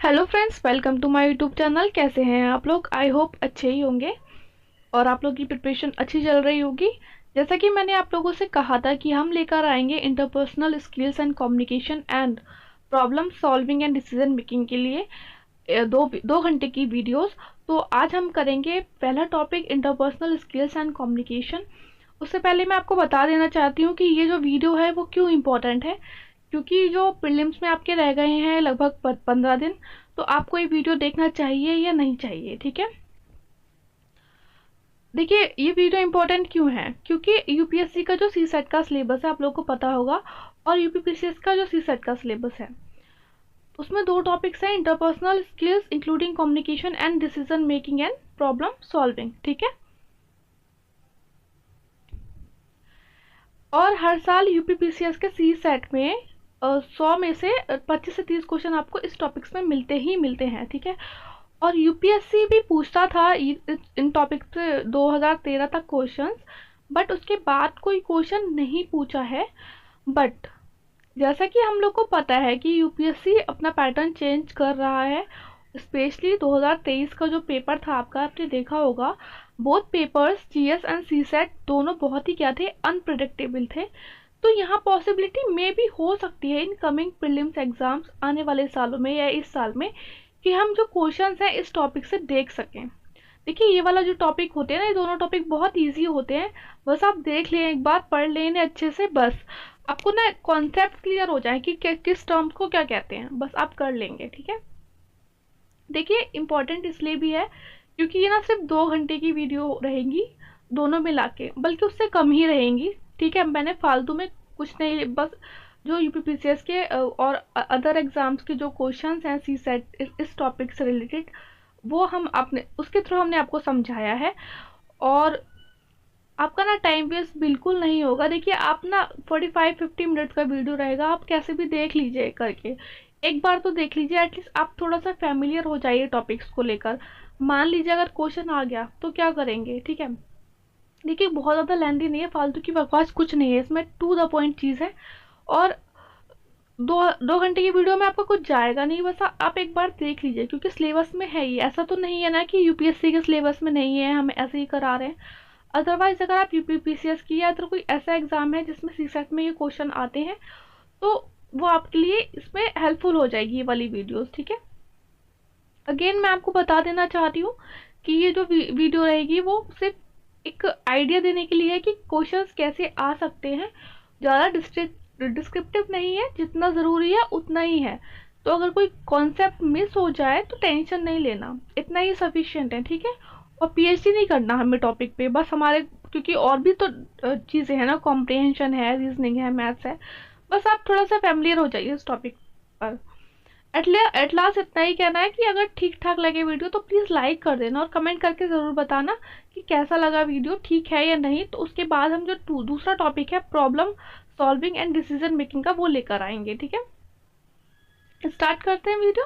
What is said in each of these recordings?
Hello friends, welcome to my YouTube channel. कैसे हैं आप लोग? आई होप अच्छे ही होंगे और आप लोग की प्रिपरेशन अच्छी चल रही होगी। जैसा कि मैंने आप लोगों से कहा था कि हम लेकर आएंगे interpersonal skills and communication and problem solving and decision making के लिए दो घंटे की वीडियोस। तो आज हम करेंगे पहला topic interpersonal skills and communication. उससे पहले मैं आपको बता देना चाहती हूँ कि ये जो वीडियो है वो क्यों इम्पोर्टेंट है। क्योंकि जो प्रीलिम्स में आपके रह गए हैं लगभग 15 दिन, तो आपको ये वीडियो देखना चाहिए या नहीं चाहिए, ठीक है। देखिए, ये वीडियो इम्पोर्टेंट क्यों है? क्योंकि यूपीएससी का जो सी सेट का सिलेबस है आप लोगों को पता होगा, और यूपीपीसीएस का जो सी सेट का सिलेबस है उसमें दो टॉपिक्स हैं, interpersonal skills including communication and decision making and problem solving, ठीक है। और हर साल यूपीपीसीएस के सी सेट में 100 में से 25 से 30 क्वेश्चन आपको इस टॉपिक्स में मिलते ही मिलते हैं, ठीक है। और यूपीएससी भी पूछता था इन टॉपिक से 2013 तक क्वेश्चंस, बट उसके बाद कोई क्वेश्चन नहीं पूछा है। बट जैसा कि हम लोग को पता है कि यूपीएससी अपना पैटर्न चेंज कर रहा है, स्पेशली 2023 का जो पेपर था आपका, आपने देखा होगा both papers GS and CSAT दोनों बहुत ही क्या थे, अनप्रिडिक्टेबल थे। तो यहाँ पॉसिबिलिटी में भी हो सकती है इन कमिंग प्रीलिम्स एग्जाम्स आने वाले सालों में या इस साल में कि हम जो क्वेश्चंस हैं इस टॉपिक से देख सकें। देखिए, ये वाला जो टॉपिक होते हैं ना, ये दोनों टॉपिक बहुत इजी होते हैं। बस आप देख लें, एक बार पढ़ लें इन्हें अच्छे से, बस आपको ना कॉन्सेप्ट क्लियर हो जाए कि किस टर्म्स को क्या कहते हैं, बस आप कर लेंगे, ठीक है। देखिए, इम्पॉर्टेंट इसलिए भी है क्योंकि ये ना सिर्फ 2 घंटे की वीडियो रहेंगी दोनों मिला के, बल्कि उससे कम ही रहेंगी, ठीक है। मैंने फालतू में कुछ नहीं, बस जो यूपीपीसीएस के और अदर एग्जाम्स के जो क्वेश्चंस हैं सी सेट इस टॉपिक से रिलेटेड, वो हम अपने उसके थ्रू हमने आपको समझाया है। और आपका ना टाइम वेस्ट बिल्कुल नहीं होगा। देखिए, आप ना 45-50 मिनट का वीडियो रहेगा, आप कैसे भी देख लीजिए करके, एक बार तो देख लीजिए, एटलीस्ट आप थोड़ा सा फैमिलियर हो जाइए टॉपिक्स को लेकर। मान लीजिए अगर क्वेश्चन आ गया तो क्या करेंगे, ठीक है। देखिए, बहुत ज़्यादा लेंदी नहीं है, फालतू की बकवास कुछ नहीं है इसमें, टू द पॉइंट चीज़ है। और दो 2 घंटे की वीडियो में आपका कुछ जाएगा नहीं, बस आप एक बार देख लीजिए, क्योंकि सिलेबस में है ही। ऐसा तो नहीं है ना कि यूपीएससी के सिलेबस में नहीं है, हम ऐसे ही करा रहे हैं। अदरवाइज अगर आप यूपीपीसीएस की या तो कोई ऐसा एग्जाम है जिसमें सीसेट में ये क्वेश्चन आते हैं, तो वो आपके लिए इसमें हेल्पफुल हो जाएगी ये वाली वीडियोस, ठीक है। अगेन मैं आपको बता देना चाहती हूँ कि ये जो वीडियो रहेगी वो सिर्फ एक आइडिया देने के लिए है कि क्वेश्चंस कैसे आ सकते हैं। ज़्यादा डिस्क्रिप्टिव नहीं है, जितना ज़रूरी है उतना ही है। तो अगर कोई कॉन्सेप्ट मिस हो जाए तो टेंशन नहीं लेना, इतना ही सफिशिएंट है, ठीक है। और पीएचडी नहीं करना हमें टॉपिक पे, बस हमारे, क्योंकि और भी तो चीज़ें हैं ना, कॉम्प्रिहेंशन है, रीजनिंग है, मैथ्स है, बस आप थोड़ा सा फैमिलियर हो जाइए इस टॉपिक पर। एट लास्ट इतना ही कहना है कि अगर ठीक ठाक लगे वीडियो तो प्लीज़ लाइक कर देना और कमेंट करके ज़रूर बताना कि कैसा लगा वीडियो, ठीक है या नहीं। तो उसके बाद हम जो दूसरा टॉपिक है problem solving and decision making का, वो लेकर आएंगे, ठीक है। स्टार्ट करते हैं वीडियो।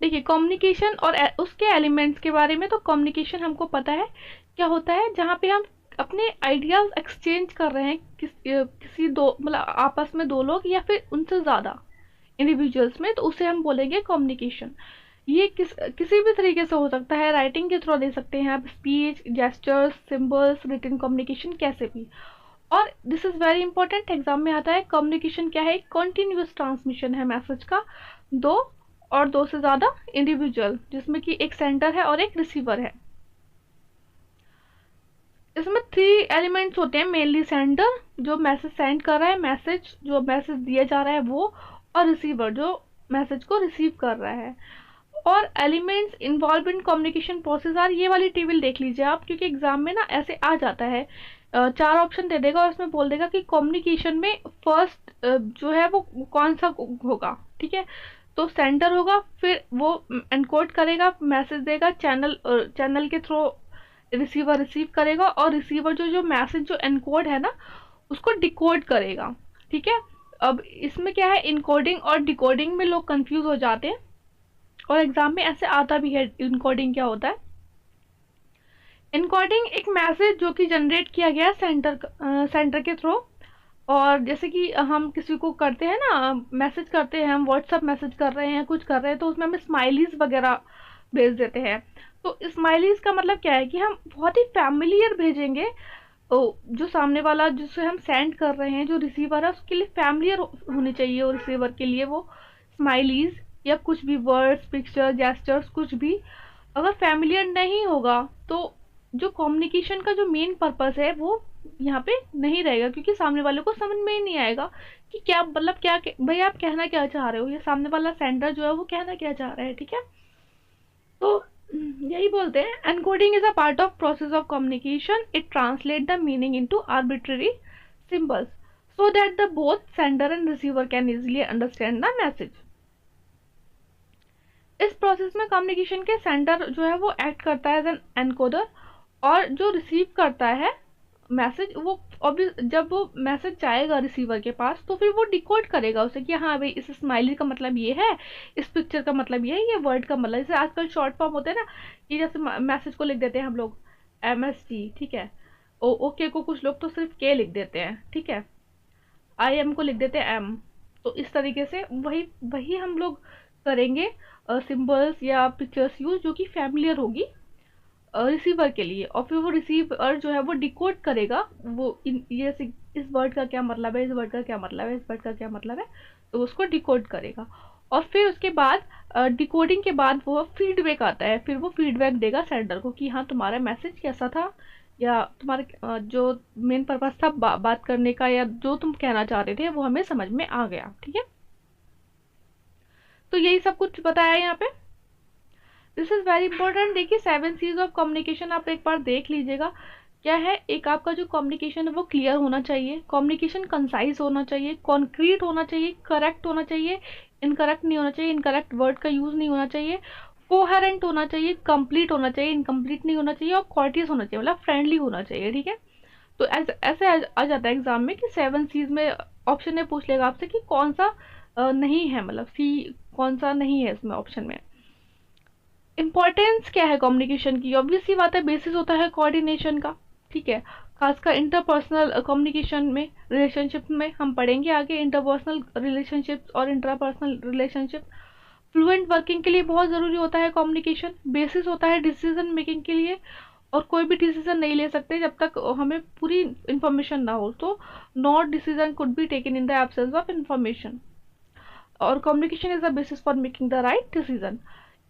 देखिए, कम्युनिकेशन और उसके एलिमेंट्स के बारे में। तो कम्युनिकेशन हमको पता है क्या होता है, जहाँ पे हम अपने आइडियाज़ एक्सचेंज कर रहे हैं किसी दो, मतलब आपस में दो लोग या फिर उनसे ज़्यादा इंडिविजुअल्स में, तो उसे हम बोलेंगे कम्युनिकेशन। ये किसी भी तरीके से हो सकता है, राइटिंग के थ्रू दे सकते हैं आप, speech, gestures, symbols, written communication, कैसे भी। और this is very important, exam में आता है। कम्युनिकेशन क्या है? कंटिन्यूअस ट्रांसमिशन है मैसेज का, दो और दो से ज़्यादा इंडिविजुअल, जिसमें कि एक सेंडर है और एक रिसीवर है। इसमें 3 एलिमेंट्स होते हैं मेनली, सेंडर जो मैसेज सेंड कर रहा है, मैसेज जो मैसेज दिया जा रहा है वो, और रिसीवर जो मैसेज को रिसीव कर रहा है। और elements involve in communication process are, ये वाली टेबल देख लीजिए आप, क्योंकि एग्जाम में ना ऐसे आ जाता है, 4 ऑप्शन दे देगा और उसमें बोल देगा कि कम्युनिकेशन में फर्स्ट जो है वो कौन सा होगा, ठीक है। तो सेंडर होगा, फिर वो एनकोड करेगा, मैसेज देगा, चैनल के थ्रू रिसीवर रिसीव करेगा, और रिसीवर जो जो मैसेज जो एनकोड है ना उसको डिकोड करेगा, ठीक है। अब इसमें क्या है, इनकोडिंग और डिकोडिंग में लोग कंफ्यूज हो जाते हैं, और एग्जाम में ऐसे आता भी है इनकोडिंग क्या होता है। इनकोडिंग एक मैसेज जो कि जनरेट किया गया सेंटर के थ्रू, और जैसे कि हम किसी को करते हैं ना, मैसेज करते हैं, हम व्हाट्सअप मैसेज कर रहे हैं, कुछ कर रहे हैं, तो उसमें हम स्माइलीज वगैरह भेज देते हैं। तो स्माइलीज का मतलब क्या है कि हम बहुत ही फैमिलियर भेजेंगे। जो सामने वाला जिसे हम सेंड कर रहे हैं, जो रिसीवर है, उसके लिए फैमिलियर होनी चाहिए, और रिसीवर के लिए वो स्माइलीज या कुछ भी वर्ड्स, पिक्चर, जेस्चर्स, कुछ भी अगर फैमिलियर नहीं होगा तो जो कम्युनिकेशन का जो मेन पर्पस है वो यहाँ पे नहीं रहेगा, क्योंकि सामने वाले को समझ में ही नहीं आएगा कि क्या मतलब, क्या भाई आप कहना क्या चाह रहे हो, ये सामने वाला सेंडर जो है वो कहना क्या चाह रहा है। ठीक है, तो यही बोलते हैं, encoding is a part of process of communication, it translate the meaning into arbitrary symbols so that the both sender and receiver can easily understand the message. इस प्रोसेस में कम्युनिकेशन के सेंडर जो है वो एक्ट करता है as an encoder, और जो रिसीव करता है मैसेज, वो जब वो मैसेज जाएगा रिसीवर के पास तो फिर वो डिकोड करेगा उसे कि हाँ भाई इस स्माइली का मतलब ये है, इस पिक्चर का मतलब ये है, ये वर्ड का मतलब, जैसे आजकल शॉर्ट फॉर्म होते हैं ना, कि जैसे मैसेज को लिख देते हैं हम लोग MSG, ठीक है, ओके को कुछ लोग तो सिर्फ के लिख देते हैं, ठीक है, IM को लिख देते हैं M। तो इस तरीके से वही वही हम लोग करेंगे, सिंबल्स या पिक्चर्स यूज जो कि फैमिलियर होगी रिसीवर के लिए, और फिर वो रिसीवर जो है वो डिकोड करेगा, वो ये इस वर्ड का क्या मतलब है, इस वर्ड का क्या मतलब है, इस वर्ड का क्या मतलब है, तो उसको डिकोड करेगा। और फिर उसके बाद डिकोडिंग के बाद वो फीडबैक आता है, फिर वो फीडबैक देगा सेंडर को कि हाँ तुम्हारा मैसेज कैसा था, या तुम्हारे जो मेन पर्पस था बात करने का, या जो तुम कहना चाह रहे थे वो हमें समझ में आ गया। ठीक है, तो यही सब कुछ बताया यहाँ पे। This is very important. देखिए 7 C's ऑफ कम्युनिकेशन आप एक बार देख लीजिएगा। क्या है, एक आपका जो कम्युनिकेशन है वो क्लियर होना चाहिए, कम्युनिकेशन कंसाइज होना चाहिए, कॉन्क्रीट होना चाहिए, करेक्ट होना चाहिए, इनकरेक्ट नहीं होना चाहिए, इनकरेक्ट वर्ड का यूज नहीं होना चाहिए, कोहेरेंट होना चाहिए, कंप्लीट होना चाहिए, इनकम्प्लीट नहीं होना चाहिए, और कॉर्टियस होना चाहिए, मतलब फ्रेंडली होना चाहिए। ठीक है, तो ऐसे आ जाता है एग्जाम में कि 7 C's में ऑप्शन में पूछ लेगा आपसे कि कौन सा नहीं है, मतलब सी कौन सा नहीं है इसमें ऑप्शन में। इंपॉर्टेंस क्या है कम्युनिकेशन की, ऑब्वियसली बात है, बेसिस होता है कोऑर्डिनेशन का। ठीक है, खासकर इंटरपर्सनल कम्युनिकेशन में, रिलेशनशिप में हम पढ़ेंगे आगे, इंटरपर्सनल रिलेशनशिप और इंट्रापर्सनल रिलेशनशिप। फ्लुएंट वर्किंग के लिए बहुत ज़रूरी होता है कम्युनिकेशन, बेसिस होता है डिसीजन मेकिंग के लिए, और कोई भी डिसीजन नहीं ले सकते जब तक हमें पूरी इंफॉर्मेशन ना हो, तो not decision could be taken in the absence of information, और communication is the basis for making the right decision.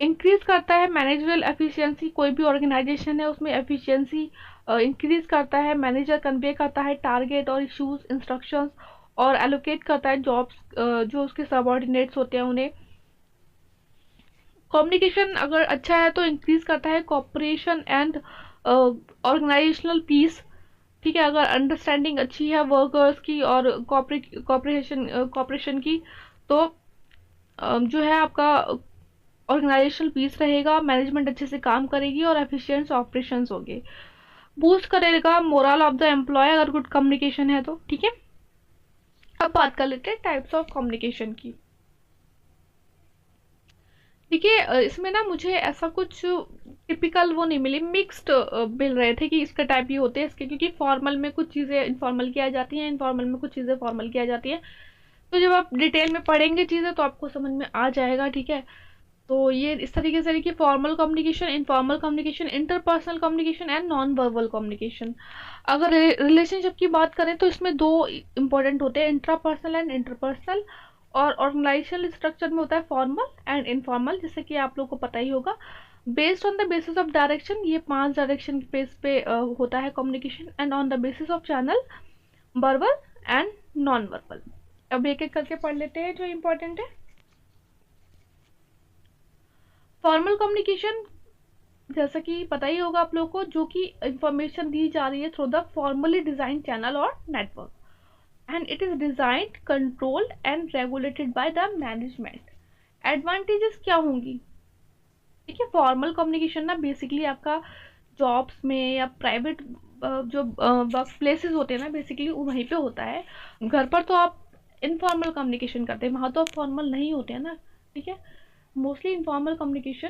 Increase करता है मैनेजरल एफिशिएंसी, कोई भी ऑर्गेनाइजेशन है उसमें एफिशिएंसी इंक्रीज करता है, मैनेजर कन्वे करता है टारगेट और इश्यूज, इंस्ट्रक्शंस, और एलोकेट करता है जॉब्स जो उसके सबऑर्डिनेट्स होते हैं उन्हें। कम्युनिकेशन अगर अच्छा है तो इंक्रीज करता है कॉपरेशन एंड ऑर्गेनाइजेशनल पीस। ठीक है, अगर अंडरस्टैंडिंग अच्छी है वर्कर्स की और कॉपरेशन की, तो जो है आपका ऑर्गेनाइजेशनल पीस रहेगा, मैनेजमेंट अच्छे से काम करेगी, और एफिशिएंट ऑपरेशंस होंगे। बूस्ट करेगा मोरल ऑफ द एम्प्लॉय अगर गुड कम्युनिकेशन है तो। ठीक है, अब बात कर लेते हैं टाइप्स ऑफ कम्युनिकेशन की। देखिए इसमें ना मुझे ऐसा कुछ टिपिकल वो नहीं मिली, मिक्स्ड मिल रहे थे कि इसके टाइप ये होते हैं इसके, क्योंकि फॉर्मल में कुछ चीज़ें इनफॉर्मल किया जाती हैं, इनफॉर्मल में कुछ चीज़ें फॉर्मल किया जाती हैं। तो जब आप डिटेल में पढ़ेंगे चीज़ें तो आपको समझ में आ जाएगा। ठीक है, तो ये इस तरीके से कि formal communication, informal communication, interpersonal communication and non verbal communication. अगर रिलेशनशिप की बात करें तो इसमें दो इंपॉर्टेंट होते हैं, इंट्रापर्सनल एंड इंटरपर्सनल, और ऑर्गेनाइजेशनल स्ट्रक्चर में होता है फॉर्मल एंड इनफॉर्मल, जैसे कि आप लोग को पता ही होगा। Based on the basis of direction, ये 5 डायरेक्शन बेस पे होता है communication, and on the basis of channel, verbal and non verbal. अब एक एक करके पढ़ लेते हैं जो इम्पोर्टेंट है। फॉर्मल कम्युनिकेशन जैसा कि पता ही होगा आप लोगों को, जो कि इंफॉर्मेशन दी जा रही है through the formally design channel और network, and it is designed, controlled and regulated by the management. Advantages क्या होंगी? देखिए फॉर्मल कम्युनिकेशन ना बेसिकली आपका जॉब्स में या प्राइवेट जो वर्क प्लेसेस होते हैं ना, बेसिकली वहीं पे होता है। घर पर तो आप इनफॉर्मल कम्युनिकेशन करते हैं, वहाँ तो आप फॉर्मल नहीं होते हैं ना। ठीक है, मोस्टली इनफॉर्मल कम्युनिकेशन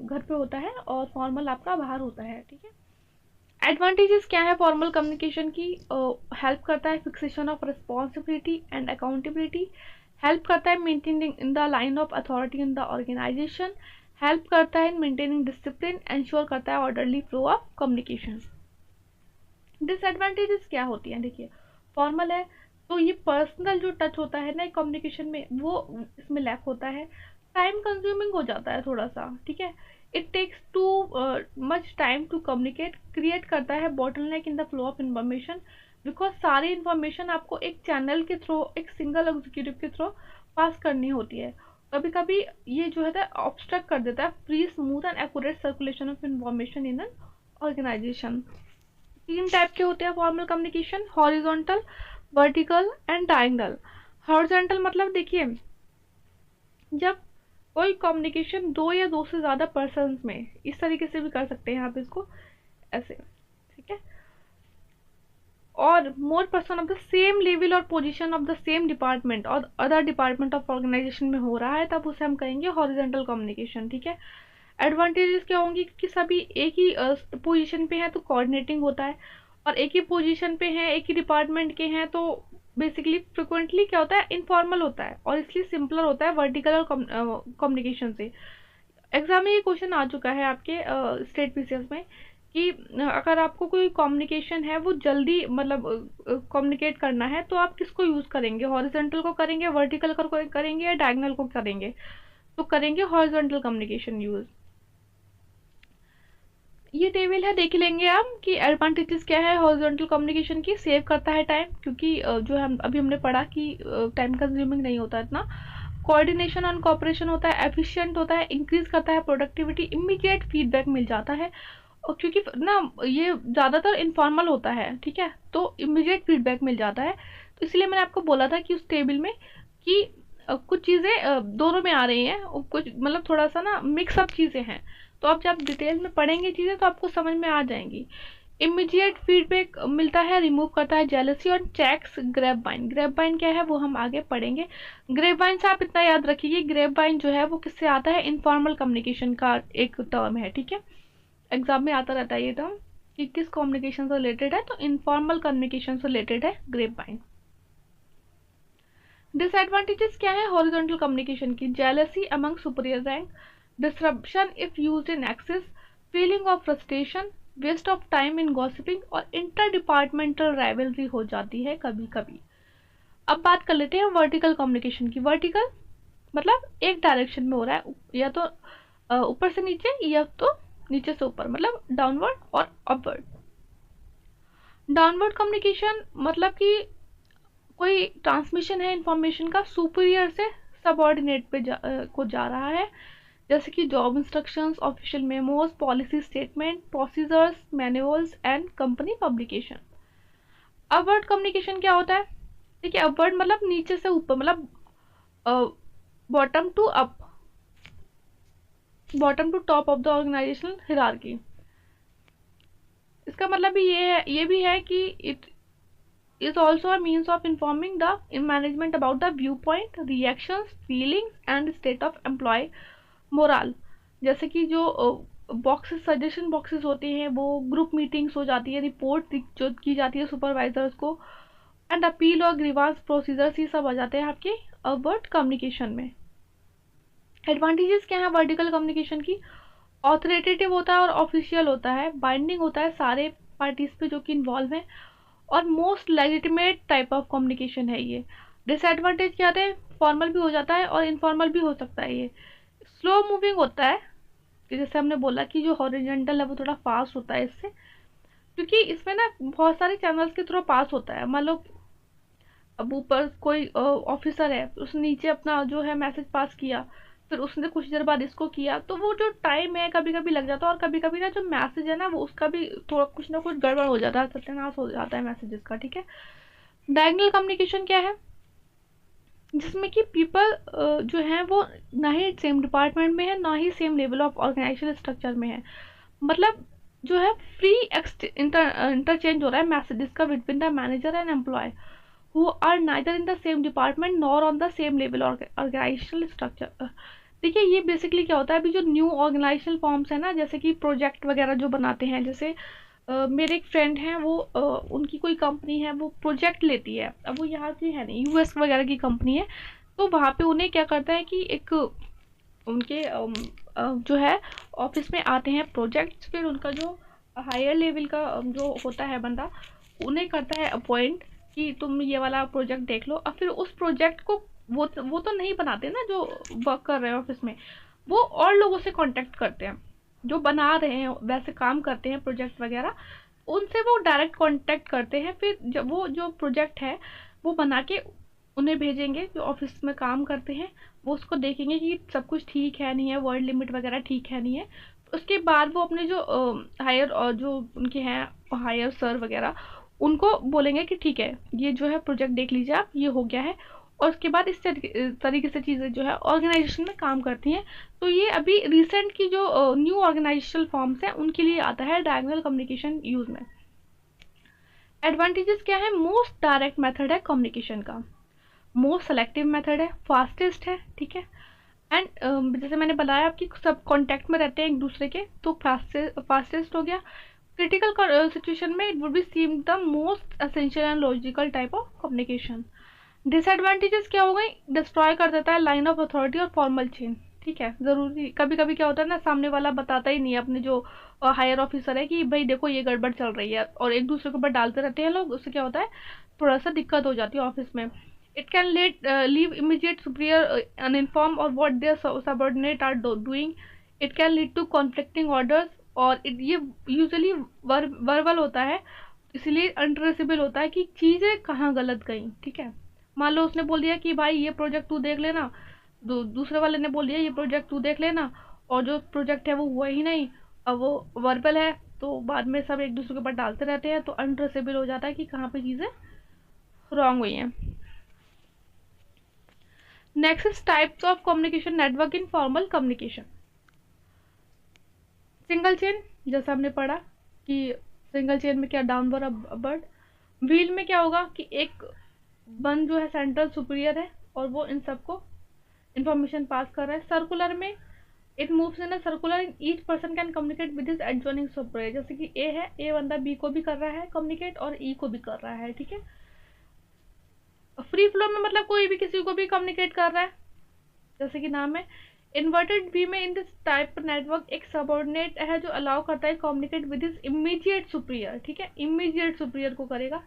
घर पे होता है और फॉर्मल आपका बाहर होता है। ठीक है, एडवांटेजेस क्या है फॉर्मल कम्युनिकेशन की? हेल्प करता है fixation of responsibility and accountability, help करता है maintaining in the line of authority in the organization, help करता है इन मेंटेनिंग डिसिप्लिन, इंश्योर करता है orderly flow of communication. Disadvantages क्या होती हैं? देखिए, फॉर्मल है तो ये पर्सनल जो टच होता है ना कम्युनिकेशन में वो इसमें लैक होता है, टाइम कंज्यूमिंग हो जाता है थोड़ा सा, ठीक है। It takes too much time to communicate, create करता है bottleneck in the flow of information, because सारी इन्फॉर्मेशन आपको एक चैनल के थ्रू, एक सिंगल एग्जीक्यूटिव के थ्रू पास करनी होती है। कभी कभी ये जो है ऑब्स्ट्रक्ट कर देता है free, smooth and accurate circulation of information in an organization. 3 type के होते हैं formal communication, horizontal, vertical and diagonal. Horizontal मतलब देखिए, जब कोई कम्युनिकेशन 2 या 2 से ज़्यादा पर्सन्स में, इस तरीके से भी कर सकते हैं आप इसको ऐसे, ठीक है, और more person of the same level और position of the same department और अदर डिपार्टमेंट ऑफ ऑर्गेनाइजेशन में हो रहा है, तब उसे हम कहेंगे हॉरिजॉन्टल कम्युनिकेशन, ठीक है। एडवांटेजेस क्या होंगी कि सभी एक ही पोजीशन पे हैं तो कोऑर्डिनेटिंग होता है, और एक ही पोजीशन पे हैं, एक ही डिपार्टमेंट के हैं तो बेसिकली फ्रिक्वेंटली क्या होता है, इनफॉर्मल होता है और इसलिए सिंपलर होता है वर्टिकल और कम्युनिकेशन से। एग्जाम में ये क्वेश्चन आ चुका है आपके स्टेट पीसीएस में कि अगर आपको कोई कम्युनिकेशन है वो जल्दी मतलब कम्युनिकेट करना है तो आप किसको यूज़ करेंगे, हॉरिजॉन्टल को करेंगे, वर्टिकल को करेंगे या डायगोनल को करेंगे? तो करेंगे हॉरिजॉन्टल कम्युनिकेशन यूज़। ये टेबल है, देख लेंगे आप कि एडवांटेजेस क्या है हॉरिजॉन्टल कम्युनिकेशन की। सेव करता है टाइम, क्योंकि जो हम अभी हमने पढ़ा कि टाइम कंज्यूमिंग नहीं होता इतना। कोऑर्डिनेशन एंड कोऑपरेशन होता है, एफिशिएंट होता है, इंक्रीज करता है प्रोडक्टिविटी, इमीडिएट फीडबैक मिल जाता है, और क्योंकि ना ये ज़्यादातर इनफॉर्मल होता है, ठीक है, तो इमीडिएट फीडबैक मिल जाता है। तो इसलिए मैंने आपको बोला था कि उस टेबल में कि कुछ चीज़ें दोनों में आ रही हैं, कुछ मतलब थोड़ा सा ना मिक्सअप चीज़ें हैं, तो आप जब डिटेल में पढ़ेंगे चीज़ें तो आपको समझ में आ जाएंगी। इमीडिएट फीडबैक मिलता है, रिमूव करता है जेलसी और चेक्स ग्रेपवाइन। ग्रेपवाइन क्या है वो हम आगे पढ़ेंगे। ग्रेपवाइन से आप इतना याद रखिए, ग्रेपवाइन जो है वो किससे आता है, इनफॉर्मल कम्युनिकेशन का एक टर्म है, ठीक है। एग्जाम में आता रहता है ये टर्म कि किस कम्युनिकेशन से रिलेटेड है, तो इनफॉर्मल कम्युनिकेशन से रिलेटेड है ग्रेपवाइन। डिसएडवांटेजेस क्या है हॉरिजॉन्टल कम्युनिकेशन की? Jealousy among superior rank, disruption if used in excess, feeling of frustration, waste of time in gossiping, और इंटर डिपार्टमेंटल राइवलरी हो जाती है कभी कभी। अब बात कर लेते हैं वर्टिकल कम्युनिकेशन की। वर्टिकल मतलब एक डायरेक्शन में हो रहा है, या तो ऊपर से नीचे या तो नीचे से ऊपर, मतलब डाउनवर्ड और अपवर्ड। डाउनवर्ड कम्युनिकेशन मतलब कि कोई ट्रांसमिशन है इंफॉर्मेशन का सुपीरियर से सबऑर्डिनेट पे को जा रहा है, जैसे कि job instructions, official memos, policy statement, procedures, manuals and company publication. Upward communication क्या होता है? देखिए, अपवर्ड मतलब नीचे से ऊपर, मतलब bottom to up, bottom to top of the organizational hierarchy. इसका मतलब ये भी है कि it is also a means of informing the management about the viewpoint, reactions, feelings and state of employee morale। जैसे कि जो बॉक्सेस, सजेशन बॉक्सेस होते हैं, वो ग्रुप मीटिंग्स हो जाती है, रिपोर्ट जो की जाती है सुपरवाइजर्स को, एंड अपील और ग्रीवांस प्रोसीजर्स, ये सब आ जाते हैं आपके अपवर्ड कम्युनिकेशन में। एडवांटेजेस क्या है वर्टिकल कम्युनिकेशन की? ऑथोरिटेटिव होता है और ऑफिशियल होता है, बाइंडिंग होता है सारे पार्टीज पे जो कि इन्वॉल्व हैं, और most legitimate type of communication है ये। डिसएडवांटेज क्या है? फॉर्मल भी हो जाता है और इनफॉर्मल भी हो सकता है ये। स्लो मूविंग होता है, कि जैसे हमने बोला कि जो हॉरिजॉन्टल है वो थोड़ा फास्ट होता है इससे, क्योंकि इसमें ना बहुत सारे चैनल्स के थ्रू पास होता है। मान लो अब ऊपर कोई ऑफिसर है, उसने नीचे अपना जो है मैसेज पास किया, फिर उसने कुछ देर बाद इसको किया, तो वो जो टाइम है कभी कभी लग जाता है, और कभी कभी ना जो मैसेज है ना वो उसका भी थोड़ा कुछ ना कुछ गड़बड़ हो जाता है, सत्यानाश हो जाता है मैसेजेस का, ठीक है। डायगोनल कम्युनिकेशन क्या है? जिसमें कि पीपल जो हैं वो ना ही सेम डिपार्टमेंट में है, ना ही same level of organisational structure में है, मतलब जो है फ्री इंटरचेंज हो रहा है मैसेजेस का between the manager and employee who are neither in the same department nor on the same level organizational structure। देखिए, ये बेसिकली क्या होता है, अभी जो न्यू ऑर्गेनाइजेशनल फॉर्म्स है ना, जैसे कि प्रोजेक्ट वगैरह जो बनाते हैं, जैसे मेरे एक फ्रेंड हैं, वो उनकी कोई कंपनी है, वो प्रोजेक्ट लेती है। अब वो यहाँ की है नहीं, यूएस वगैरह की कंपनी है। तो वहाँ पे उन्हें क्या करता है कि एक उनके जो है ऑफिस में आते हैं प्रोजेक्ट्स, फिर उनका जो हायर लेवल का जो होता है बंदा, उन्हें करता है अपॉइंट कि तुम ये वाला प्रोजेक्ट देख लो। और फिर उस प्रोजेक्ट को वो तो नहीं बनाते ना जो वर्क कर रहे हैं ऑफिस में, वो और लोगों से कांटेक्ट करते हैं जो बना रहे हैं, वैसे काम करते हैं प्रोजेक्ट वगैरह, उनसे वो डायरेक्ट कांटेक्ट करते हैं। फिर जब वो जो प्रोजेक्ट है वो बना के उन्हें भेजेंगे जो ऑफिस में काम करते हैं। वो उसको देखेंगे कि सब कुछ ठीक है नहीं है, वर्ड लिमिट वगैरह ठीक है नहीं है। उसके बाद वो अपने जो हायर और जो उनके हैं हायर सर वगैरह, उनको बोलेंगे कि ठीक है ये जो है प्रोजेक्ट देख लीजिए आप, ये हो गया है। और उसके बाद इस तरीके से चीज़ें जो है ऑर्गेनाइजेशन में काम करती हैं। तो ये अभी रिसेंट की जो न्यू ऑर्गेनाइजेशनल फॉर्म्स हैं उनके लिए आता है डायगोनल कम्युनिकेशन यूज़ में। एडवांटेजेस क्या है? मोस्ट डायरेक्ट मेथड है कम्युनिकेशन का, मोस्ट सेलेक्टिव मेथड है, फास्टेस्ट है, ठीक है। एंड जैसे मैंने बताया कि सब कांटेक्ट में रहते हैं एक दूसरे के, तो फास्टेस्ट हो गया। क्रिटिकल सिचुएशन में it would be seem the most essential and logical type of communication. Disadvantages क्या हो गई? डिस्ट्रॉय कर देता है लाइन ऑफ अथॉरिटी और फॉर्मल चेन, ठीक है। ज़रूरी कभी कभी क्या होता है ना, सामने वाला बताता ही नहीं है अपने जो हायर ऑफिसर है कि भाई देखो ये गड़बड़ चल रही है, और एक दूसरे के ऊपर डालते रहते हैं लोग। उससे क्या होता है, थोड़ा सा दिक्कत हो जाती है ऑफिस में। It can leave immediate superior uninform और what their subordinate are doing. It can lead to conflicting orders, और ये यूजुअली वर्बल होता है, इसलिए अनट्रेसेबल होता है कि चीज़ें कहाँ गलत गई, ठीक है। मान लो उसने बोल दिया कि भाई ये प्रोजेक्ट तू देख लेना, दूसरे वाले ने बोल दिया ये प्रोजेक्ट तू देख लेना, और जो प्रोजेक्ट है वो हुआ ही नहीं, अब वो वर्बल है, तो बाद में सब एक दूसरे के ऊपर डालते रहते हैं, तो अनट्रेसेबल हो जाता है कि कहाँ पे चीज़ें रॉन्ग हुई हैं। Next is types of communication network in formal communication. Single chain, जैसा हमने पढ़ा कि सिंगल चेन में क्या डाउनवर्ड अपवर्ड। व्हील में क्या होगा कि एक वन जो है सेंट्रल सुपीरियर है और वो इन सबको इंफॉर्मेशन पास कर रहा है। सर्कुलर में it moves in a circular in each person can communicate with his adjoining superior. जैसे कि ए है, ए बंदा बी को भी कर रहा है कम्युनिकेट और ई को भी कर रहा है, ठीक है। फ्री फ्लो में मतलब कोई भी किसी को भी कम्युनिकेट कर रहा है, जैसे कि नाम है। इन्वर्टेड वी में इन दिस टाइप नेटवर्क एक सबऑर्डिनेट है जो अलाउ करता है communicate with his immediate superior, ठीक है। इमीडिएट सुपीरियर को करेगा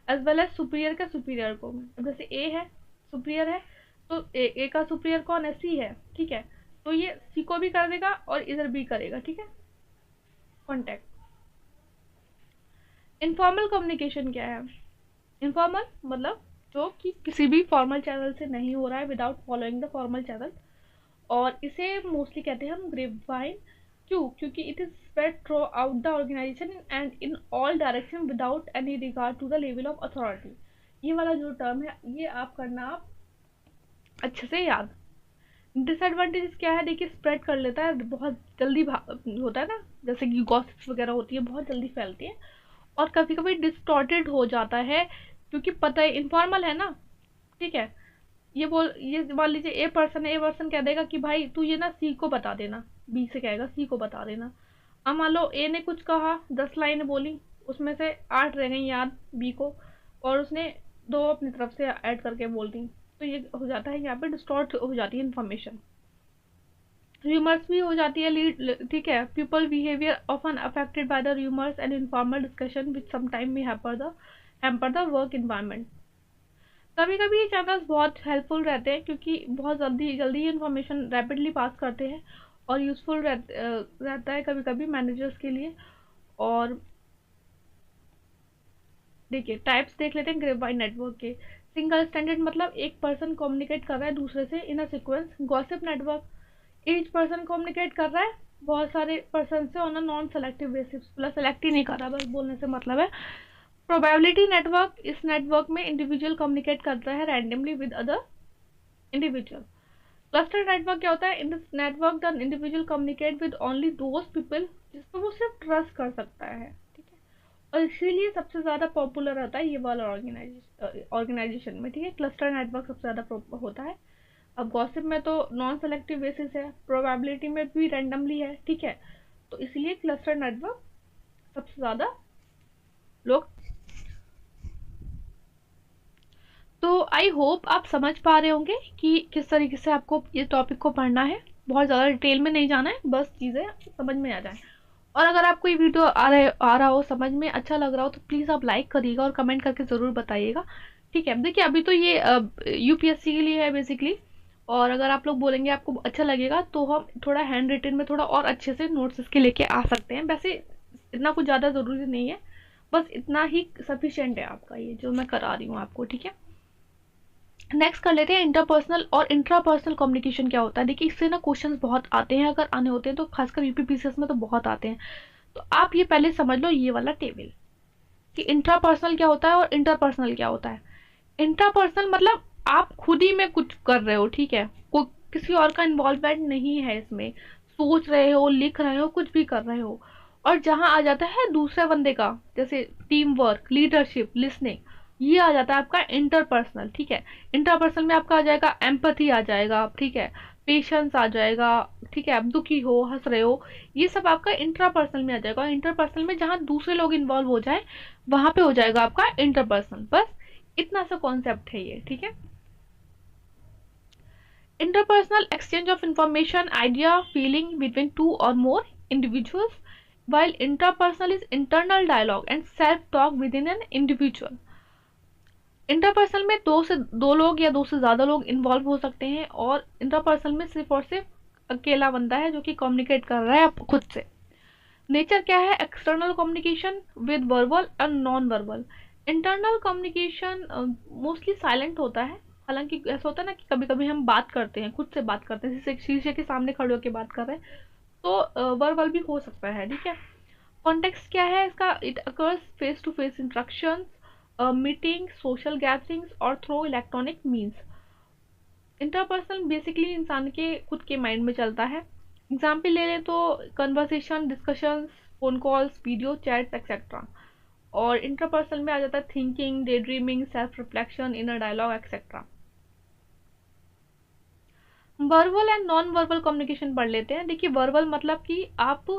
एज वेल एज सुपीरियर का सुपीरियर को। जैसे ए है, सुपीरियर है, तो ए का सुपीरियर कौन है? सी है, ठीक है। तो ये सी को भी कर देगा और इधर भी करेगा, ठीक है, कॉन्टेक्ट। इनफॉर्मल कम्युनिकेशन क्या है? इनफॉर्मल मतलब जो कि किसी भी फॉर्मल चैनल से नहीं हो रहा है, without following the formal channel, और इसे मोस्टली कहते हैं हम ग्रेपवाइन। क्यों? क्योंकि it is spread throughout the organization and in all direction without any regard to the level of authority. ये वाला जो टर्म है ये आप करना आप अच्छे से याद। डिसएडवांटेजेस क्या है? देखिए स्प्रेड कर लेता है, बहुत जल्दी होता है ना, जैसे कि गॉसिप्स वगैरह होती है, बहुत जल्दी फैलती है, और कभी कभी डिस्टॉर्टेड हो जाता है, क्योंकि पता है इनफॉर्मल है ना, ठीक है। ये मान लीजिए ए पर्सन कह देगा कि भाई तू ये ना सी को बता देना, बी से कहेगा सी को बता देना। अब मान लो ए ने कुछ कहा, 10 लाइनें बोली, उसमें से 8 रह गई याद बी को, और उसने 2 अपनी तरफ से ऐड करके बोल दी, तो ये हो जाता है यहाँ पे डिस्टॉर्ट हो जाती है इन्फॉर्मेशन। र्यूमर्स भी हो जाती है लीड, ठीक है। People behaviour often affected by the rumours and informal discussion which sometime में हैम्पर द वर्क इन्वायरमेंट। कभी कभी ये चैनल्स बहुत हेल्पफुल रहते हैं, क्योंकि बहुत जल्दी जल्दी इन्फॉर्मेशन रैपिडली पास करते हैं, और यूज़फुल रहता है कभी कभी मैनेजर्स के लिए। और देखिए टाइप्स देख लेते हैं ग्रेपवाइन नेटवर्क के। सिंगल स्टैंडर्ड मतलब एक पर्सन कम्युनिकेट कर रहा है दूसरे से in a sequence. Gossip network, each person communicate कर रहा है बहुत सारे पर्सन से on a non selective basis, plus select ही नहीं कर रहा, बस बोलने से मतलब है। प्रोबेबिलिटी नेटवर्क, इस नेटवर्क में इंडिविजुअल कम्युनिकेट करता है randomly with other individual. Cluster network क्या होता है? In this network the individual communicate with only those people जिसको वो सिर्फ ट्रस्ट कर सकता है, ठीक है। और इसीलिए सबसे ज़्यादा पॉपुलर होता है ये वाला ऑर्गेनाइजेशन में, ठीक है। क्लस्टर नेटवर्क सबसे ज़्यादा होता है। अब गॉसिप में तो नॉन सेलेक्टिव बेसिस है, प्रोबेबिलिटी में भी रैंडमली है, ठीक है। तो इसलिए क्लस्टर नेटवर्क सबसे ज़्यादा लोग। तो आई होप आप समझ पा रहे होंगे कि किस तरीके से आपको ये टॉपिक को पढ़ना है। बहुत ज़्यादा डिटेल में नहीं जाना है, बस चीज़ें समझ में आ जाए। और अगर आपको ये वीडियो आ रहा हो, समझ में अच्छा लग रहा हो, तो प्लीज़ आप लाइक करिएगा और कमेंट करके ज़रूर बताइएगा। ठीक है, देखिए अभी तो ये यूपीएससी के लिए है बेसिकली। और अगर आप लोग बोलेंगे आपको अच्छा लगेगा तो हम थोड़ा हैंड रिटन में थोड़ा और अच्छे से नोट्स इसके लेके आ सकते हैं। वैसे इतना कुछ ज़्यादा ज़रूरी नहीं है, बस इतना ही सफिशियंट है आपका ये जो मैं करा रही हूँ आपको। ठीक है, नेक्स्ट कर लेते हैं इंटरपर्सनल और इंट्रापर्सनल कम्युनिकेशन क्या होता है। देखिए इससे ना क्वेश्चंस बहुत आते हैं, अगर आने होते हैं तो खासकर यूपीपीसीएस में तो बहुत आते हैं। तो आप ये पहले समझ लो ये वाला टेबल कि इंट्रापर्सनल क्या होता है और इंटरपर्सनल क्या होता है। इंट्रापर्सनल मतलब आप खुद ही में कुछ कर रहे हो, ठीक है, कोई किसी और का इन्वॉल्वमेंट नहीं है इसमें, सोच रहे हो, लिख रहे हो, कुछ भी कर रहे हो। और जहां आ जाता है दूसरे बंदे का, जैसे टीम वर्क, लीडरशिप, लिसनिंग, ये आ जाता है आपका इंटरपर्सनल। ठीक है, इंटरपर्सनल में आपका आ जाएगा एम्पैथी आ जाएगा, ठीक है, पेशेंस आ जाएगा, ठीक है, आप दुखी हो, हंस रहे हो, ये सब आपका इंट्रापर्सनल में आ जाएगा। और इंटरपर्सनल में जहां दूसरे लोग इन्वॉल्व हो जाए वहां पे हो जाएगा आपका इंटरपर्सनल। बस इतना सा कॉन्सेप्ट है ये। ठीक है, interpersonal exchange of information, idea, feeling between two or more individuals, while intrapersonal is internal dialogue and self-talk within an individual. Interpersonal में दो लोग या दो से ज़्यादा लोग इन्वॉल्व हो सकते हैं, और इंटरपर्सनल में सिर्फ और सिर्फ अकेला बंदा है जो कि कम्युनिकेट कर रहा है खुद से। नेचर क्या है, external communication with verbal and non verbal. Internal communication mostly silent होता है, हालांकि ऐसा होता है ना कि कभी कभी हम बात करते हैं, खुद से बात करते हैं, जैसे शीशे के सामने खड़े होकर बात कर रहे हैं, तो वर्बल भी हो सकता है। ठीक है, कॉन्टेक्स्ट क्या है इसका, it occurs face to face interaction, meeting, social gatherings और through electronic means. Interpersonal basically इंसान के खुद के माइंड में चलता है। एग्जाम्पल ले लें तो conversation, discussions, phone calls, video chats etcetera. और इंटरपर्सनल में आ जाता है thinking, day dreaming, self reflection, inner dialogue etcetera. Verbal and non verbal communication पढ़ लेते हैं। देखिए वर्बल मतलब कि आप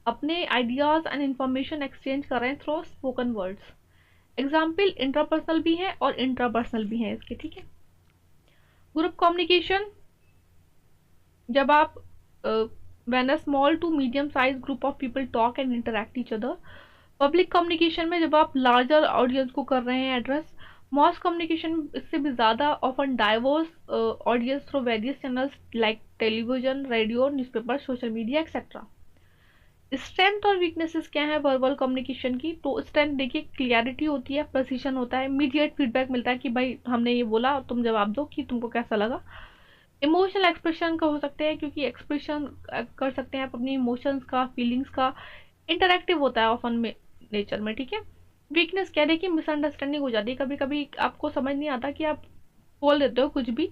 अपने आइडियाज एंड इंफॉर्मेशन एक्सचेंज कर रहे हैं through spoken words. Example interpersonal भी है और इंट्रापर्सनल भी है इसके। ठीक है, ग्रुप कम्युनिकेशन, जब आप when a small to medium size group of people talk and interact each other. Public communication में जब आप लार्जर ऑडियंस को कर रहे हैं एड्रेस। मॉस कम्युनिकेशन इससे भी ज़्यादा, often diverse audience through various channels like television, radio, newspaper, social media etcetera. Strength और वीकनेसेस क्या है वर्बल कम्युनिकेशन की, तो स्ट्रेंथ देखिए क्लियरिटी होती है, प्रेसिशन होता है, इमीडिएट फीडबैक मिलता है कि भाई हमने ये बोला, तुम जवाब दो कि तुमको कैसा लगा। इमोशनल एक्सप्रेशन का हो सकते हैं, क्योंकि एक्सप्रेशन कर सकते हैं आप अपनी इमोशंस का, फीलिंग्स का, इंटरैक्टिव होता है ऑफन में नेचर में। ठीक है, वीकनेस क्या देखिए मिसअंडरस्टैंडिंग हो जाती है, कभी कभी आपको समझ नहीं आता कि आप बोल देते हो कुछ भी,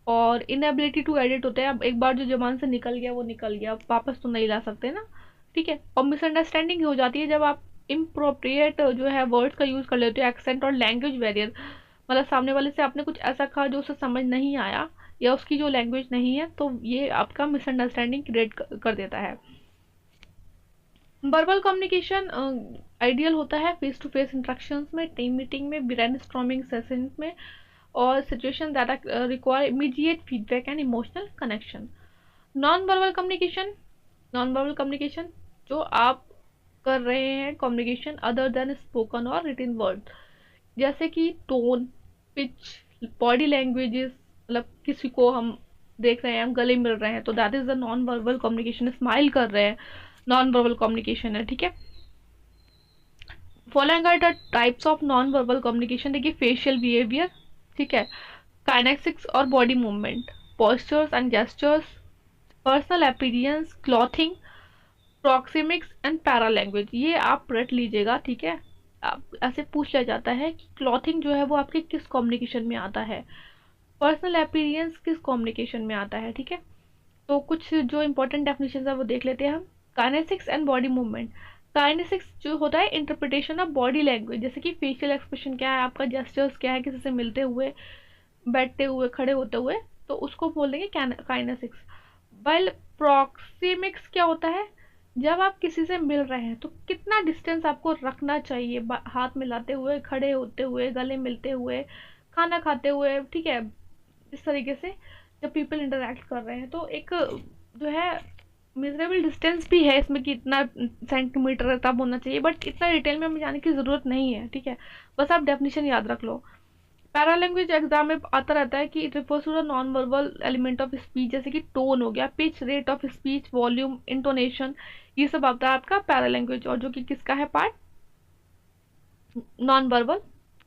और इनएबिलिटी टू एडिट होते हैं। अब एक बार जो जबान से निकल गया वो निकल गया, आप वापस तो नहीं ला सकते ना। ठीक है, और मिसअंडरस्टैंडिंग हो जाती है जब आप इम्प्रोप्रिएट जो है वर्ड्स का यूज़ कर लेते हो, एक्सेंट और लैंग्वेज बैरियर, मतलब सामने वाले से आपने कुछ ऐसा कहा जो उसे समझ नहीं आया या उसकी जो लैंग्वेज नहीं है, तो ये आपका मिसअंडरस्टैंडिंग क्रिएट कर देता है। वर्बल कम्युनिकेशन आइडियल होता है फेस टू फेस इंट्रैक्शंस में, टीम मीटिंग में, ब्रेनस्टॉर्मिंग सेशंस में, और situation that require immediate feedback and emotional connection. Non verbal communication, non verbal communication जो आप कर रहे हैं कम्युनिकेशन अदर देन स्पोकन और रिटन वर्ड, जैसे कि टोन, पिच, बॉडी लैंग्वेजेस, मतलब किसी को हम देख रहे हैं, हम गले मिल रहे हैं, तो that is the non verbal communication. Smile कर रहे हैं, नॉन वर्बल कम्युनिकेशन है। ठीक है, following are the types of non verbal communication, देखिए फेशियल बिहेवियर, ठीक है, काइनेसिक्स और body movement, postures and gestures, personal appearance, clothing, proxemics and para language. ये आप रट लीजिएगा। ठीक है, आप ऐसे पूछ लिया जाता है कि क्लॉथिंग जो है वो आपके किस कम्युनिकेशन में आता है, पर्सनल अपीयरेंस किस कम्युनिकेशन में आता है। ठीक है, तो कुछ जो इंपॉर्टेंट डेफिनेशन है वो देख लेते हैं हम। Kinesics and body movement, kinesics जो होता है इंटरप्रिटेशन ऑफ बॉडी लैंग्वेज, जैसे कि फेशियल एक्सप्रेशन क्या है आपका, जेस्चर्स क्या है, किसी से मिलते हुए, बैठते हुए, खड़े होते हुए, तो उसको बोल देंगे काइनेसिक्स। वाइल प्रॉक्सिमिक्स क्या होता है, जब आप किसी से मिल रहे हैं तो कितना डिस्टेंस आपको रखना चाहिए, हाथ मिलाते हुए, खड़े होते हुए, गले मिलते हुए, खाना खाते हुए, ठीक है, इस तरीके से जब पीपल इंटरेक्ट कर रहे हैं तो एक जो है मेजरेबल डिस्टेंस भी है इसमें कि इतना सेंटीमीटर तब होना चाहिए, बट इतना डिटेल में हमें जाने की ज़रूरत नहीं है, ठीक है, बस आप डेफिनेशन याद रख लो। पैरा लैंग्वेज एग्जाम में आता रहता है कि it refers to the non verbal element of speech, जैसे कि टोन हो गया, pitch, rate of speech, volume, intonation, ये सब आता है आपका पैरा लैंग्वेज, और जो कि किसका है पार्ट, नॉन वर्बल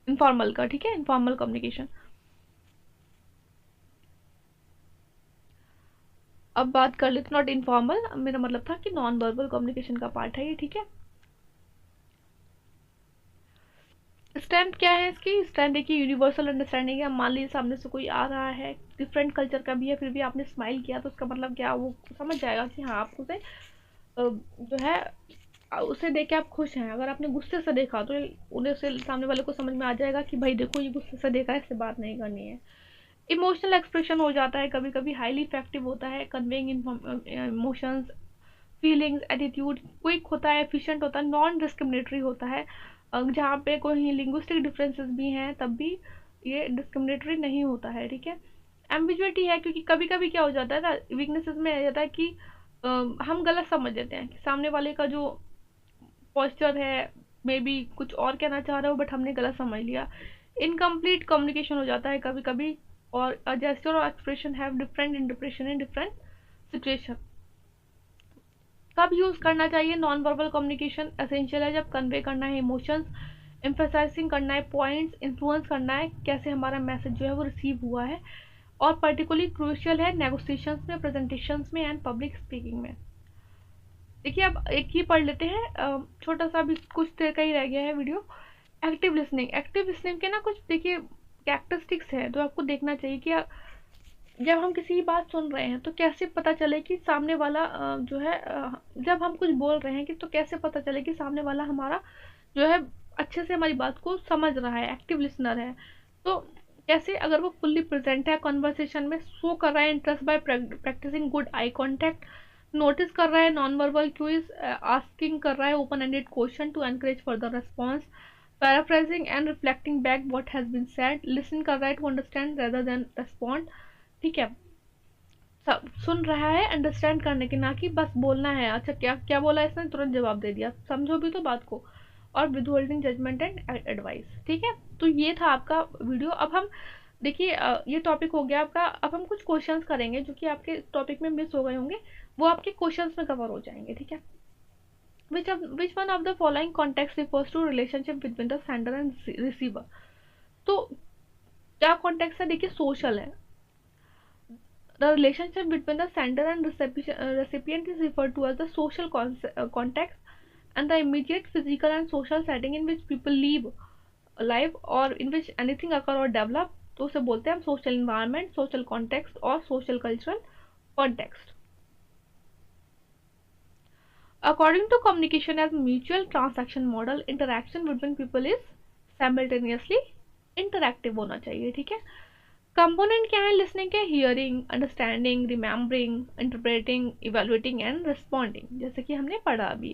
इनफॉर्मल का, ठीक है, इनफॉर्मल कम्युनिकेशन। अब बात कर लेते, नॉट इनफॉर्मल, मेरा मतलब था कि नॉन वर्बल कम्युनिकेशन का पार्ट है ये, ठीक है। स्ट्रेंथ क्या है इसकी? स्ट्रेंथ देखिए यूनिवर्सल अंडरस्टैंडिंग है। मान लीजिए सामने से कोई आ रहा है, डिफरेंट कल्चर का भी है, फिर भी आपने स्माइल किया तो उसका मतलब क्या, वो समझ जाएगा कि हाँ, आप उसे जो है उसे देख के आप खुश हैं। अगर आपने गुस्से से देखा तो उन्हें से सामने वाले को समझ में आ जाएगा कि भाई देखो ये गुस्से से देखा है, इससे बात नहीं करनी है। इमोशनल एक्सप्रेशन हो जाता है कभी कभी, हाईली इफेक्टिव होता है, conveying emotions, feelings, attitude, quick होता है, एफिशिएंट होता है, नॉन डिस्क्रिमिनेटरी होता है। जहाँ पे कोई लिंग्विस्टिक डिफरेंसेस भी हैं तब भी ये डिस्क्रिमिनेटरी नहीं होता है, ठीक है। एम्बिग्युइटी है, क्योंकि कभी कभी क्या हो जाता है ना, वीकनेसेस में आ जाता है कि हम गलत समझ लेते हैं कि सामने वाले का जो पोस्चर है मे बी कुछ और कहना चाह रहे हो, बट हमने गलत समझ लिया। इनकम्प्लीट कम्युनिकेशन हो जाता है कभी कभी, और जेस्चर और expression have different interpretation in different situation. कब यूज करना चाहिए नॉन वर्बल कम्युनिकेशन? एसेंशियल है जब कन्वे करना है इमोशंस, एम्फेसाइजिंग करना है पॉइंट्स, इन्फ्लुएंस करना है कैसे हमारा मैसेज जो है वो रिसीव हुआ है, और पर्टिकुलरली क्रूशियल है नेगोशिएशंस में, प्रेजेंटेशंस में एंड पब्लिक स्पीकिंग में। देखिए अब एक ही पढ़ लेते हैं, छोटा सा भी कुछ देर का ही रह गया है video. Active listening, active listening के ना कुछ देखिए कैरेक्टरिस्टिक्स है जो आपको देखना चाहिए कि जब हम किसी की बात सुन रहे हैं तो कैसे पता चले कि सामने वाला जो है जब हम कुछ बोल रहे हैं कि तो कैसे पता चले कि सामने वाला हमारा जो है अच्छे से हमारी बात को समझ रहा है, एक्टिव लिसनर है। तो कैसे, अगर वो फुल्ली प्रेजेंट है कन्वर्सेशन में, शो कर रहा है interest by practicing good eye contact, notice कर रहा है नॉन वर्बल क्यूज, आस्किंग कर रहा है open ended question to encourage further response, paraphrasing and reflecting back what has been said, listen कर रहा है to understand rather than respond, ठीक है, सब सुन रहा है अंडरस्टैंड करने की, ना कि बस बोलना है, अच्छा क्या क्या बोला इसने, तुरंत जवाब दे दिया, समझो भी तो बात को, और withholding judgement and advice, ठीक है। तो ये था आपका वीडियो। अब हम देखिए ये टॉपिक हो गया आपका। अब हम कुछ क्वेश्चंस करेंगे जो कि आपके टॉपिक में मिस हो गए होंगे, वो आपके क्वेश्चंस में कवर हो जाएंगे, ठीक है। Which one of the following context refers to relationship between the sender and receiver? तो क्या कॉन्टेक्स्ट है? देखिए सोशल है। The relationship between the sender and recipient is referred to as the social context, and the immediate physical and social setting in which people live or in which anything occur or develop, तो उसे बोलते हैं हम social environment, social context और social cultural context. According to communication as mutual transaction model, interaction between people is simultaneously interactive होना चाहिए, ठीक है। कंपोनेंट क्या है लिसनिंग के? Hearing, understanding, remembering, interpreting, evaluating and responding, जैसे कि हमने पढ़ा अभी।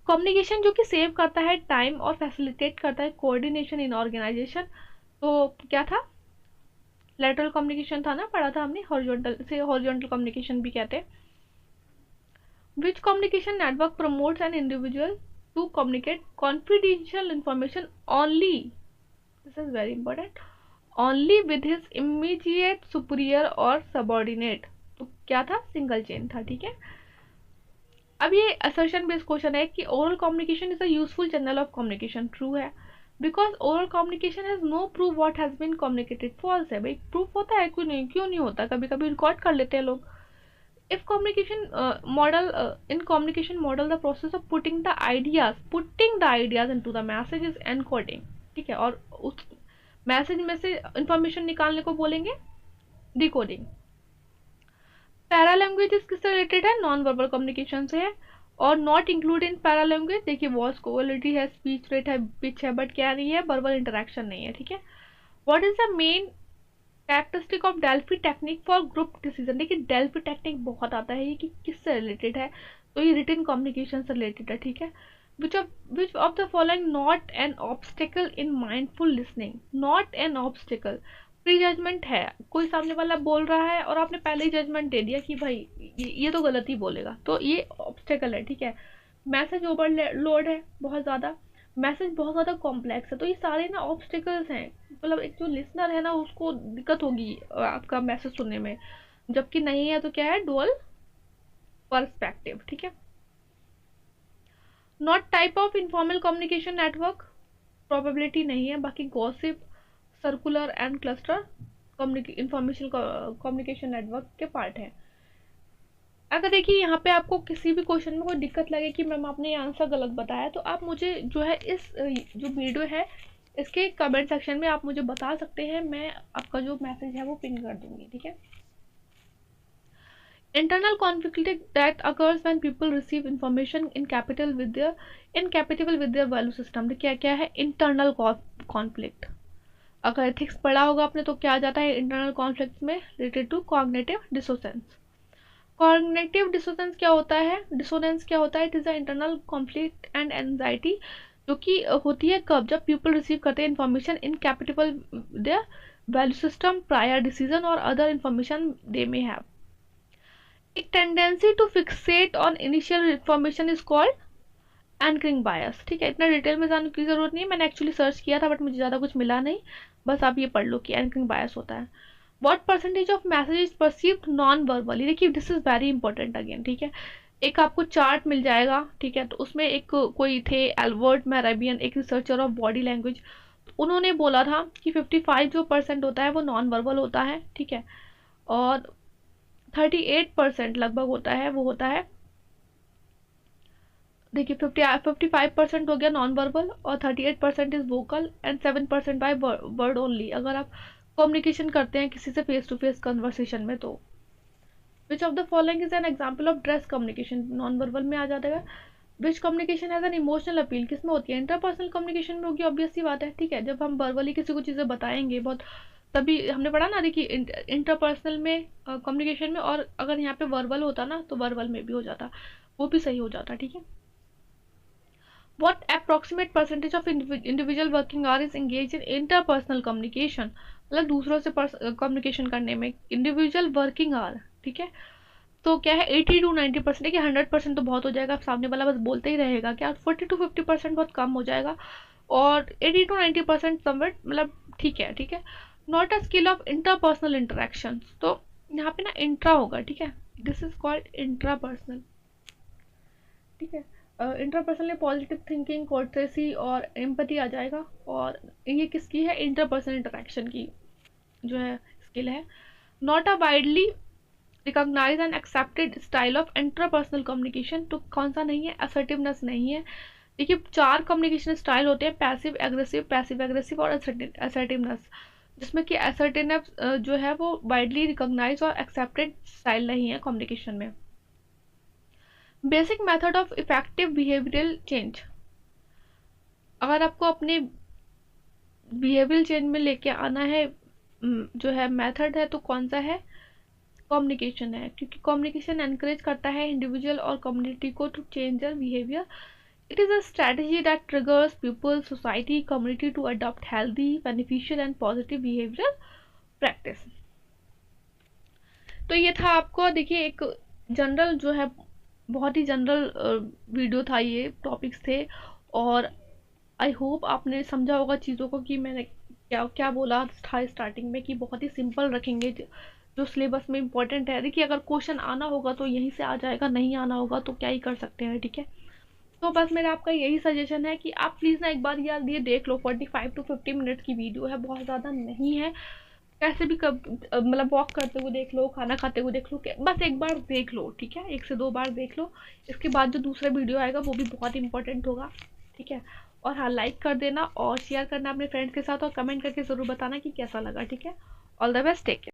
कम्युनिकेशन जो कि सेव करता है टाइम और फैसिलिटेट करता है कोऑर्डिनेशन इन ऑर्गेनाइजेशन, तो क्या था? लेटरल कम्युनिकेशन था ना, पढ़ा था हमने। हॉरिजॉन्टल से हॉरिजॉन्टल कम्युनिकेशन भी कहते हैं। Which communication network promotes an individual to communicate confidential information only, this is very important, only with his immediate superior और सबॉर्डिनेट, तो क्या था? सिंगल चेन था, ठीक है। अब ये असर्शन बेस्ड क्वेश्चन है कि oral communication is a useful channel of communication, true है, because oral communication has no proof what has been communicated, false है। भाई प्रूफ होता है, क्यों नहीं होता, कभी कभी रिकॉर्ड कर लेते हैं लोग। If communication model in communication model the process of putting the ideas into the message is encoding, ठीक है, और उस मैसेज में से इंफॉर्मेशन निकालने को बोलेंगे डिकोडिंग। पैरा लैंग्वेज किससे रिलेटेड है? नॉन वर्बल कम्युनिकेशन से है। और not include in para language, देखिए वॉइस क्वालिटी है, स्पीच रेट है, पिच है, बट क्या नहीं है? वर्बल इंटरेक्शन नहीं है, ठीक है। What is the main characteristic of Delphi technique for group decision? देखिए डेल्फी टेक्निक बहुत आता है ये कि किससे रिलेटेड है, तो ये रिटन कम्युनिकेशन से रिलेटेड है, ठीक है। Which of the following not an obstacle in mindful listening. Not an obstacle, pre judgement है, कोई सामने वाला बोल रहा है और आपने पहले ही जजमेंट दे दिया कि भाई ये तो गलत ही बोलेगा, तो ये ऑब्स्टिकल है, ठीक है। मैसेज ओवरलोड है बहुत ज़्यादा, मैसेज बहुत ज़्यादा कॉम्प्लेक्स है, तो ये सारे ना ऑब्स्टिकल्स हैं। मतलब एक जो लिसनर है ना उसको दिक्कत होगी आपका मैसेज सुनने में, जबकि नहीं है तो क्या है, डुअल पर्सपेक्टिव, ठीक है। Not type of informal communication network, probability नहीं है। बाकी gossip, circular and cluster information communication network के पार्ट है। अगर देखिए यहाँ पे आपको किसी भी क्वेश्चन में कोई दिक्कत लगे कि मैम आपने ये आंसर गलत बताया, तो आप मुझे जो है इस जो वीडियो है इसके कमेंट सेक्शन में आप मुझे बता सकते हैं, मैं आपका जो मैसेज है वो पिन कर दूंगी, ठीक है। Internal conflict that occurs when people receive information incompatible with their value system। क्या क्या है इंटरनल कॉन्फ्लिक्ट। अगर एथिक्स पढ़ा होगा आपने तो क्या आ जाता है इंटरनल कॉन्फ्लिक्ट में, related to cognitive dissonance. Cognitive dissonance क्या होता है, डिसोनेंस क्या होता है, it is a internal conflict and anxiety जो कि होती है कब, जब पीपल रिसीव करते हैं information incompatible their value system, prior decision और other information they may have. एक tendency to fixate on initial information is called anchoring bias, ठीक है। इतना डिटेल में जानने की जरूरत नहीं है, मैंने एक्चुअली सर्च किया था बट मुझे ज़्यादा कुछ मिला नहीं, बस आप ये पढ़ लो कि एंकरिंग बायस होता है। What percentage of message is perceived non verbally, देखिए this is very important again, ठीक है। एक आपको चार्ट मिल जाएगा, ठीक है, तो उसमें एक कोई थे एल्बर्ट मैराबियन, एक रिसर्चर ऑफ बॉडी लैंग्वेज, उन्होंने बोला था कि 55% होता है वो नॉन वर्बल होता है, ठीक है, और 38% लगभग होता है वो होता है, देखिए 55% हो गया नॉन वर्बल और 38% is vocal and 7% by word only, अगर आप कम्युनिकेशन करते हैं किसी से फेस टू फेस कन्वर्सेशन में तो। Which of the following is an example of dress communication, non verbal में आ जाता है। Which communication as an emotional appeal, किस में होती है, इंटरपर्सनल कम्युनिकेशन में होगी, ऑब्वियस सी बात है, ठीक है। जब हम वर्बली किसी को चीज़ें बताएंगे बहुत, तभी हमने पढ़ा ना, देखिए इंटरपर्सनल में कम्युनिकेशन में, और अगर यहाँ पे वर्बल होता ना तो वर्बल में भी हो जाता, वो भी सही हो जाता, ठीक है। What approximate percentage of individual working hour is engaged in interpersonal communication, मतलब दूसरों से कम्युनिकेशन करने में इंडिविजुअल वर्किंग आवर, ठीक है। तो क्या है 80 to 90%, कि 100% तो बहुत हो जाएगा, सामने वाला बस बोलते ही रहेगा, क्या 40 to 50% बहुत कम हो जाएगा, और 80 to 90% समवेट मतलब ठीक है, ठीक है। Not a skill of interpersonal interaction, तो यहाँ पे ना इंट्रा होगा, ठीक है, दिस इज कॉल्ड इंट्रापर्सनल, ठीक है। इंटरपर्सनल में पॉजिटिव थिंकिंग, कोर्टेसी और एम्पैथी आ जाएगा, और ये किसकी है, इंटरपर्सनल इंटरेक्शन की जो है स्किल है। Not a widely recognize and accepted style of interpersonal communication, तो कौन सा नहीं है, असर्टिवनेस नहीं है। देखिए 4 कम्युनिकेशन स्टाइल होते हैं, पैसिव एग्रेसिव और असर्टिवनेस, जिसमें कि असर्टिवनेस जो है वो वाइडली रिकॉग्नाइज और एक्सेप्टेड स्टाइल नहीं है कम्युनिकेशन में। Basic method of effective behavioural change, अगर आपको अपने बिहेवियरल चेंज में लेके आना है जो है मेथड है, तो कौन सा है, कम्युनिकेशन है, क्योंकि कम्युनिकेशन एनकरेज करता है इंडिविजुअल और कम्युनिटी को to change their behaviour. It is a strategy that triggers people, society, community to adopt healthy, beneficial and positive behavioural practice. तो ये था आपको, देखिए एक जनरल जो है, बहुत ही जनरल वीडियो था, ये टॉपिक्स थे, और आई होप आपने समझा होगा चीज़ों को कि मैंने क्या क्या बोला था स्टार्टिंग में, कि बहुत ही सिंपल रखेंगे जो सिलेबस में इम्पोर्टेंट है। देखिए अगर क्वेश्चन आना होगा तो यहीं से आ जाएगा, नहीं आना होगा तो क्या ही कर सकते हैं, ठीक है। तो बस मेरा आपका यही सजेशन है कि आप प्लीज़ ना एक बार यार ये देख लो, 45 to 50 मिनट की वीडियो है, बहुत ज़्यादा नहीं है, कैसे भी मतलब वॉक करते हुए देख लो, खाना खाते हुए देख लो, बस एक बार देख लो, ठीक है, 1 से 2 बार देख लो। इसके बाद जो दूसरा वीडियो आएगा वो भी बहुत इंपॉर्टेंट होगा, ठीक है। और हाँ, लाइक कर देना और शेयर करना अपने फ्रेंड्स के साथ, और कमेंट करके ज़रूर बताना कि कैसा लगा, ठीक है। All the best, take care.